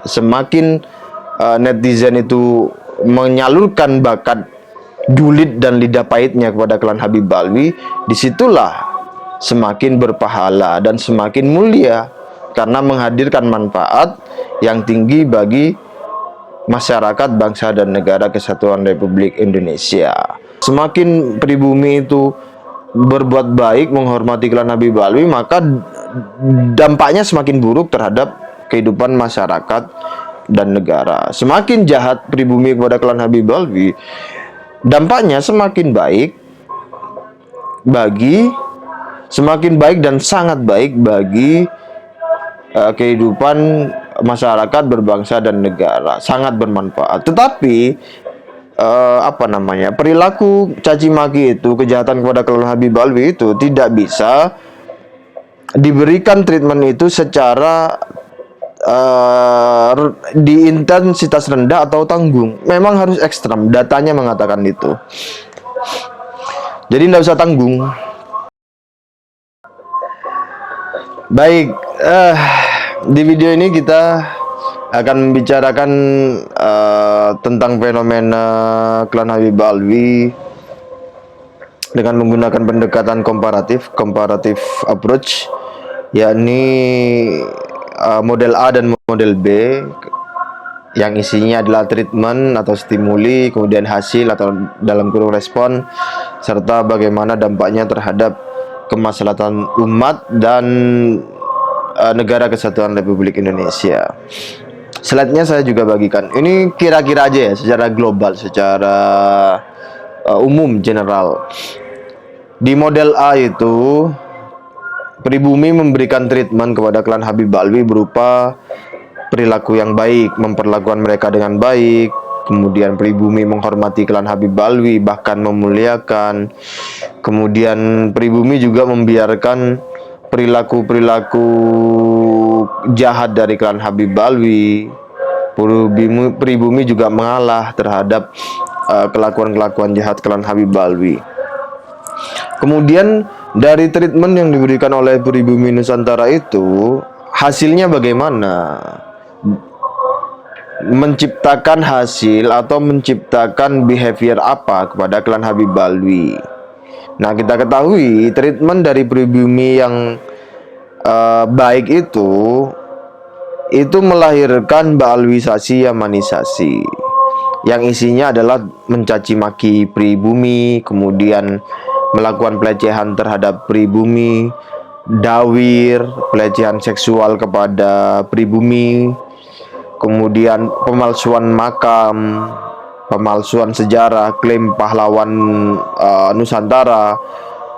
semakin netizen itu menyalurkan bakat julid dan lidah pahitnya kepada klan Habib Alwi, disitulah semakin berpahala dan semakin mulia karena menghadirkan manfaat yang tinggi bagi masyarakat, bangsa dan negara kesatuan Republik Indonesia. Semakin pribumi itu berbuat baik, menghormati klan Habib Alwi, maka dampaknya semakin buruk terhadap kehidupan masyarakat dan negara. Semakin jahat pribumi kepada klan Habib Alwi, dampaknya semakin baik dan sangat baik bagi kehidupan masyarakat, berbangsa dan negara, sangat bermanfaat. Tetapi perilaku caci maki itu, kejahatan kepada klan Habib Alwi itu tidak bisa diberikan treatment itu secara di intensitas rendah atau tanggung. Memang harus ekstrem, datanya mengatakan itu. Jadi tidak usah tanggung. Baik, di video ini kita akan membicarakan tentang fenomena klan Habib Alwi dengan menggunakan pendekatan comparative approach, yakni model A dan model B, yang isinya adalah treatment atau stimuli, kemudian hasil atau dalam kurung respon, serta bagaimana dampaknya terhadap kemaslahatan umat dan negara kesatuan Republik Indonesia. Slide-nya saya juga bagikan. Ini kira-kira aja ya, secara global, secara umum, general. Di model A itu, pribumi memberikan treatment kepada klan Habib Alwi berupa perilaku yang baik, memperlakukan mereka dengan baik. Kemudian pribumi menghormati klan Habib Alwi, bahkan memuliakan. Kemudian pribumi juga membiarkan perilaku-perilaku jahat dari klan Habib Alwi. Pribumi juga mengalah terhadap kelakuan-kelakuan jahat klan Habib Alwi. Kemudian dari treatment yang diberikan oleh pribumi Nusantara itu, hasilnya bagaimana? Menciptakan hasil atau menciptakan behavior apa kepada klan Habib Alwi. Nah, kita ketahui treatment dari pribumi yang baik itu melahirkan baalwisasi, yamanisasi, yang isinya adalah mencaci maki pribumi, kemudian melakukan pelecehan terhadap pribumi, dawir, pelecehan seksual kepada pribumi, kemudian pemalsuan makam, pemalsuan sejarah, klaim pahlawan Nusantara,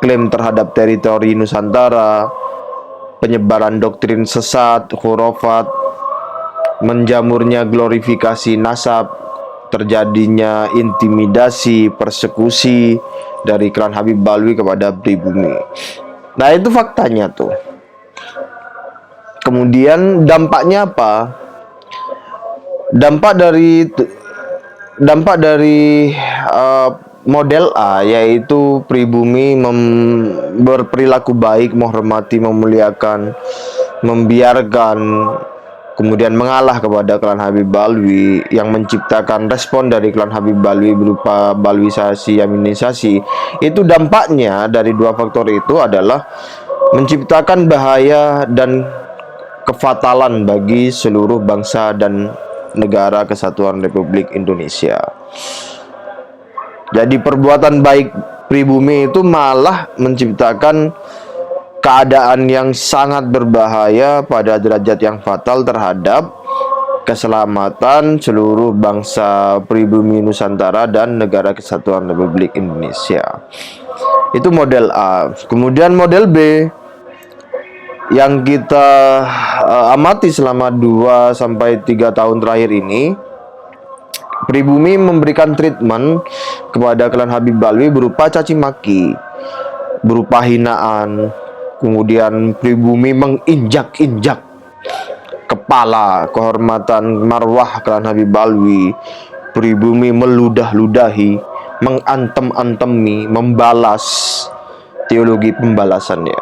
klaim terhadap teritori Nusantara, penyebaran doktrin sesat, khurafat, menjamurnya glorifikasi nasab, terjadinya intimidasi, persekusi dari klan Habib Alwi kepada pribumi. Nah, itu faktanya tuh. Kemudian dampaknya apa? Dampak dari model A, yaitu pribumi berperilaku baik, menghormati, memuliakan, membiarkan, kemudian mengalah kepada klan Habib Alwi, yang menciptakan respon dari klan Habib Alwi berupa balwisasi, yaminisasi. Itu dampaknya dari dua faktor itu adalah menciptakan bahaya dan kefatalan bagi seluruh bangsa dan negara kesatuan Republik Indonesia. Jadi perbuatan baik pribumi itu malah menciptakan keadaan yang sangat berbahaya pada derajat yang fatal terhadap keselamatan seluruh bangsa pribumi Nusantara dan negara kesatuan Republik Indonesia. Itu model A. Kemudian model B yang kita amati selama 2-3 tahun terakhir ini, pribumi memberikan treatment kepada klan Habib Alwi berupa caci maki, berupa hinaan. Kemudian pribumi menginjak-injak kepala, kehormatan, marwah klan Habib Alwi. Pribumi meludah-ludahi, mengantem-antemi, membalas, teologi pembalasan ya,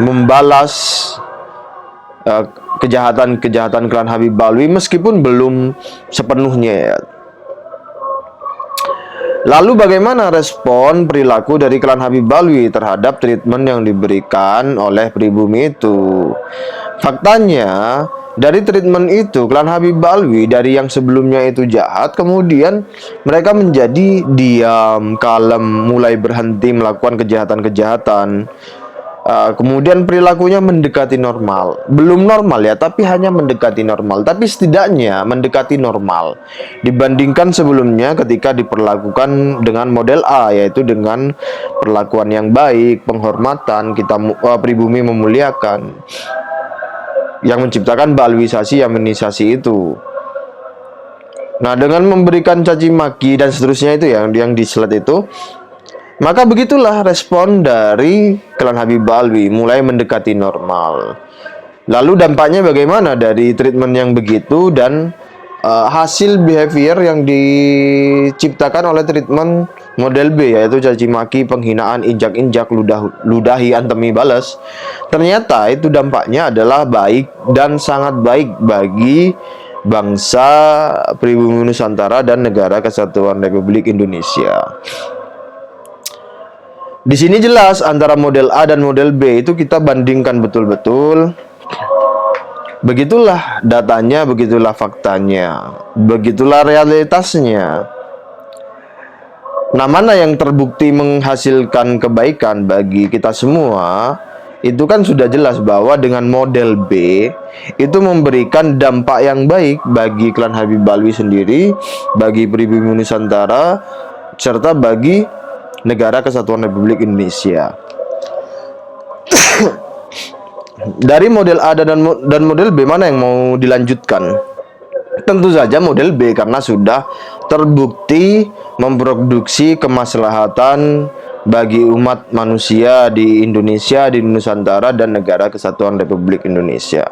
membalas kejahatan-kejahatan klan Habib Balwi meskipun belum sepenuhnya ya. Lalu bagaimana respon perilaku dari klan Habib Balwi terhadap treatment yang diberikan oleh pribumi itu? Faktanya, dari treatment itu klan Habib Balwi dari yang sebelumnya itu jahat, kemudian mereka menjadi diam, kalem, mulai berhenti melakukan kejahatan-kejahatan. Kemudian perilakunya mendekati normal. Belum normal ya, tapi hanya mendekati normal. Tapi setidaknya mendekati normal dibandingkan sebelumnya ketika diperlakukan dengan model A, yaitu dengan perlakuan yang baik, penghormatan, kita pribumi memuliakan, yang menciptakan balwisasi, yamenisasi itu. Nah, dengan memberikan caci maki dan seterusnya itu yang di slide itu, maka begitulah respon dari klan Habib Balwi, mulai mendekati normal. Lalu dampaknya bagaimana dari treatment yang begitu dan hasil behavior yang diciptakan oleh treatment model B, yaitu caci maki, penghinaan, injak-injak, ludahi, antemi balas. Ternyata itu dampaknya adalah baik dan sangat baik bagi bangsa pribumi Nusantara dan Negara Kesatuan Republik Indonesia. Di sini jelas antara model A dan model B itu kita bandingkan betul-betul. Begitulah datanya, begitulah faktanya, begitulah realitasnya. Nah, mana yang terbukti menghasilkan kebaikan bagi kita semua? Itu kan sudah jelas bahwa dengan model B itu memberikan dampak yang baik bagi klan Habib Balwi sendiri, bagi pribumi Nusantara, serta bagi Negara Kesatuan Republik Indonesia. Dari model A dan model B, mana yang mau dilanjutkan? Tentu saja model B, karena sudah terbukti memproduksi kemaslahatan bagi umat manusia di Indonesia, di Nusantara, dan Negara Kesatuan Republik Indonesia.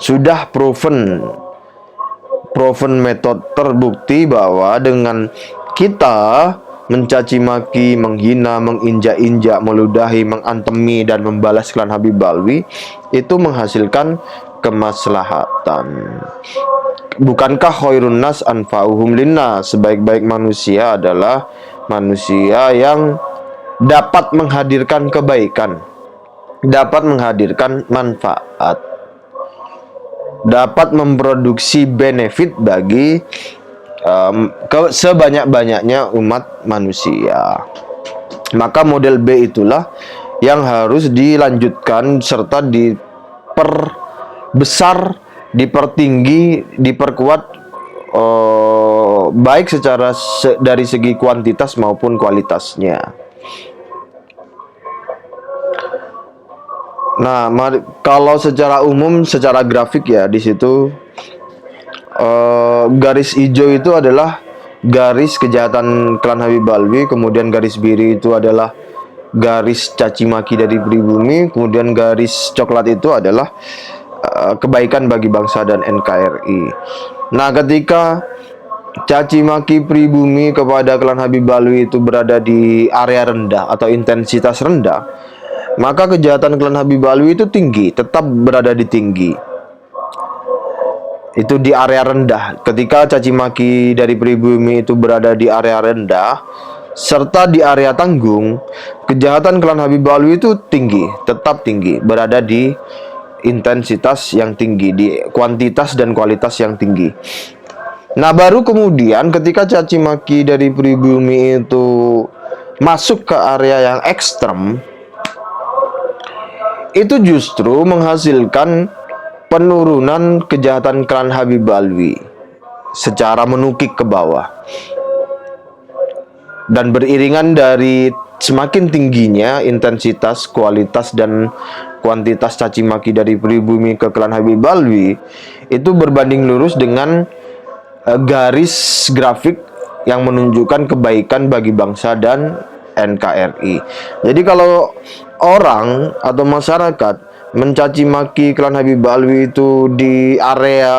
Sudah proven method, terbukti bahwa dengan kita mencaci maki, menghina, menginjak-injak, meludahi, mengantemi, dan membalas klan Habib Balwi itu menghasilkan kemaslahatan. Bukankah khairun nas anfa'uhum linnas? Sebaik-baik manusia adalah manusia yang dapat menghadirkan kebaikan, dapat menghadirkan manfaat, dapat memproduksi benefit bagi sebanyak-banyaknya umat manusia. Maka model B itulah yang harus dilanjutkan serta diperbesar, dipertinggi, diperkuat, baik secara dari segi kuantitas maupun kualitasnya. Nah, kalau secara umum, secara grafik ya, di situ garis hijau itu adalah garis kejahatan klan Habib Balwi, kemudian garis biru itu adalah garis caci maki dari pribumi, kemudian garis coklat itu adalah kebaikan bagi bangsa dan NKRI. Nah, ketika caci maki pribumi kepada klan Habib Balwi itu berada di area rendah atau intensitas rendah, maka kejahatan klan Habib Balwi itu tinggi, tetap berada di tinggi. Itu di area rendah. Ketika caci maki dari pribumi itu berada di area rendah serta di area tanggung, kejahatan klan Habib Balwi itu tinggi, tetap tinggi, berada di intensitas yang tinggi, di kuantitas dan kualitas yang tinggi. Nah, baru kemudian ketika caci maki dari pribumi itu masuk ke area yang ekstrem, itu justru menghasilkan penurunan kejahatan klan Habib Balwi secara menukik ke bawah. Dan beriringan dari semakin tingginya intensitas, kualitas, dan kuantitas caci maki dari pribumi ke klan Habib Balwi, itu berbanding lurus dengan garis grafik yang menunjukkan kebaikan bagi bangsa dan NKRI. Jadi kalau orang atau masyarakat mencaci maki klan Habib Balwi itu di area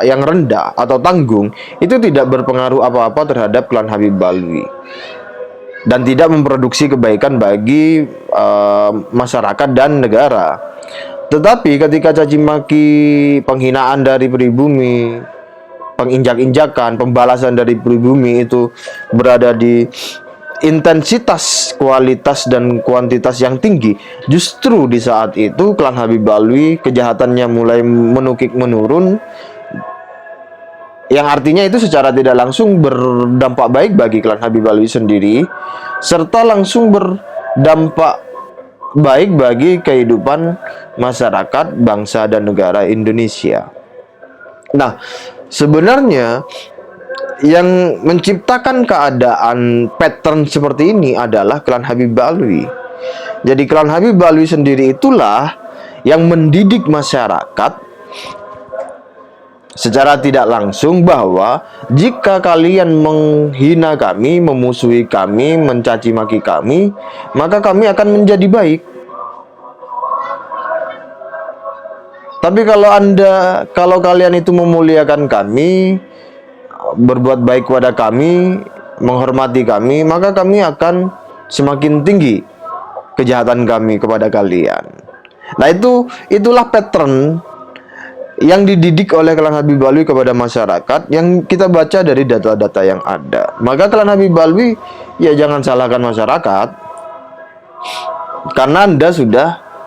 yang rendah atau tanggung, itu tidak berpengaruh apa-apa terhadap klan Habib Balwi dan tidak memproduksi kebaikan bagi masyarakat dan negara. Tetapi ketika caci maki, penghinaan dari pribumi, penginjak-injakan, pembalasan dari pribumi itu berada di intensitas, kualitas, dan kuantitas yang tinggi, justru di saat itu klan Habib Alwi kejahatannya mulai menukik menurun, yang artinya itu secara tidak langsung berdampak baik bagi klan Habib Alwi sendiri, serta langsung berdampak baik bagi kehidupan masyarakat, bangsa, dan negara Indonesia. Nah, sebenarnya yang menciptakan keadaan pattern seperti ini adalah klan Habib Alwi. Jadi klan Habib Alwi sendiri itulah yang mendidik masyarakat secara tidak langsung bahwa jika kalian menghina kami, memusuhi kami, mencaci maki kami, maka kami akan menjadi baik. Tapi kalau kalian itu memuliakan kami, berbuat baik kepada kami, menghormati kami, maka kami akan semakin tinggi kejahatan kami kepada kalian. Nah, itulah pattern yang dididik oleh klan Habib Alwi kepada masyarakat yang kita baca dari data-data yang ada. Maka klan Habib Alwi, ya jangan salahkan masyarakat, karena Anda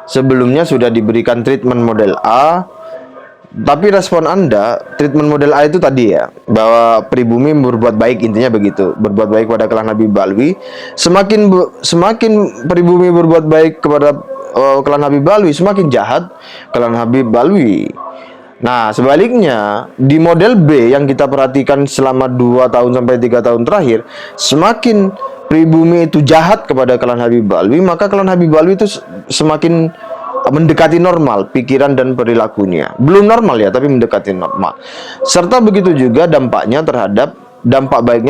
sebelumnya sudah diberikan treatment model A, tapi respon Anda, treatment model A itu tadi ya, bahwa pribumi berbuat baik, intinya begitu, berbuat baik kepada klan Habib Alwi. Semakin pribumi berbuat baik kepada klan Habib Alwi, semakin jahat klan Habib Alwi. Nah, sebaliknya di model B yang kita perhatikan selama 2 tahun sampai 3 tahun terakhir, semakin pribumi itu jahat kepada klan Habib Alwi, maka klan Habib Alwi itu semakin mendekati normal pikiran dan perilakunya. Belum normal ya, tapi mendekati normal. Serta begitu juga dampak baiknya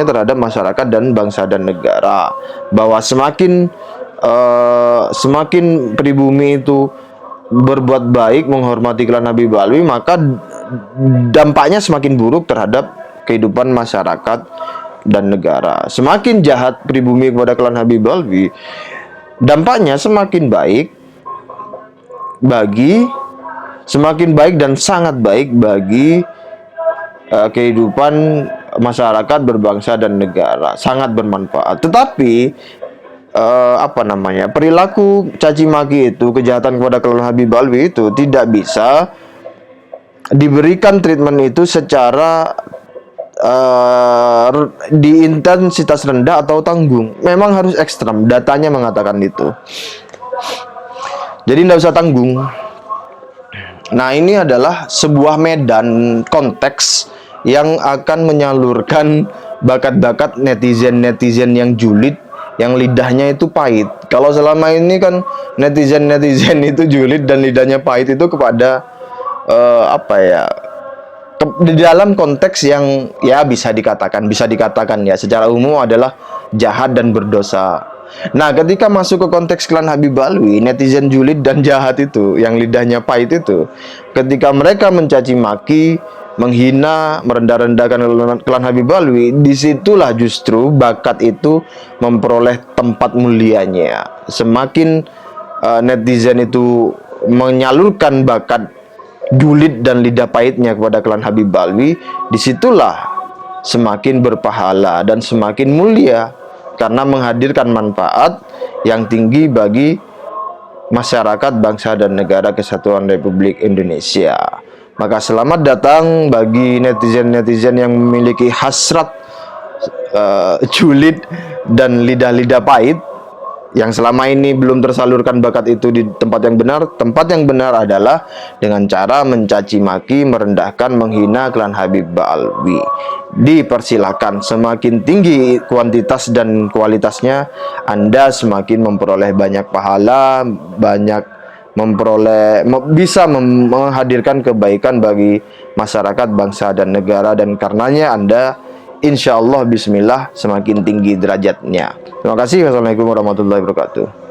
terhadap masyarakat dan bangsa dan negara. Bahwa semakin pribumi itu berbuat baik, menghormati klan Habib Alwi, maka dampaknya semakin buruk terhadap kehidupan masyarakat dan negara. Semakin jahat pribumi kepada klan Habib Alwi, dampaknya semakin baik dan sangat baik bagi kehidupan masyarakat, berbangsa dan negara, sangat bermanfaat. Tetapi perilaku caci maki itu, kejahatan kepada klan Habib Alwi itu tidak bisa diberikan treatment itu secara di intensitas rendah atau tanggung. Memang harus ekstrem, datanya mengatakan itu. Jadi tidak usah tanggung. Nah, ini adalah sebuah medan konteks yang akan menyalurkan bakat-bakat netizen-netizen yang julid, yang lidahnya itu pahit. Kalau selama ini kan netizen-netizen itu julid dan lidahnya pahit itu kepada di dalam konteks yang ya bisa dikatakan ya secara umum adalah jahat dan berdosa. Nah, ketika masuk ke konteks klan Habib Alwi, netizen julid dan jahat itu, yang lidahnya pahit itu, ketika mereka mencaci maki, menghina, merendah-rendahkan klan Habib Alwi, disitulah justru bakat itu memperoleh tempat mulianya. Semakin netizen itu menyalurkan bakat julid dan lidah pahitnya kepada klan Habib Alwi, disitulah semakin berpahala dan semakin mulia, karena menghadirkan manfaat yang tinggi bagi masyarakat, bangsa, dan negara kesatuan Republik Indonesia. Maka selamat datang bagi netizen-netizen yang memiliki hasrat julid dan lidah-lidah pahit, yang selama ini belum tersalurkan bakat itu di tempat yang benar. Tempat yang benar adalah dengan cara mencaci maki, merendahkan, menghina klan Habib Alwi. Dipersilakan, semakin tinggi kuantitas dan kualitasnya, Anda semakin memperoleh banyak pahala, bisa menghadirkan kebaikan bagi masyarakat, bangsa, dan negara, dan karenanya Anda insya Allah bismillah semakin tinggi derajatnya. Terima kasih. Wassalamualaikum warahmatullahi wabarakatuh.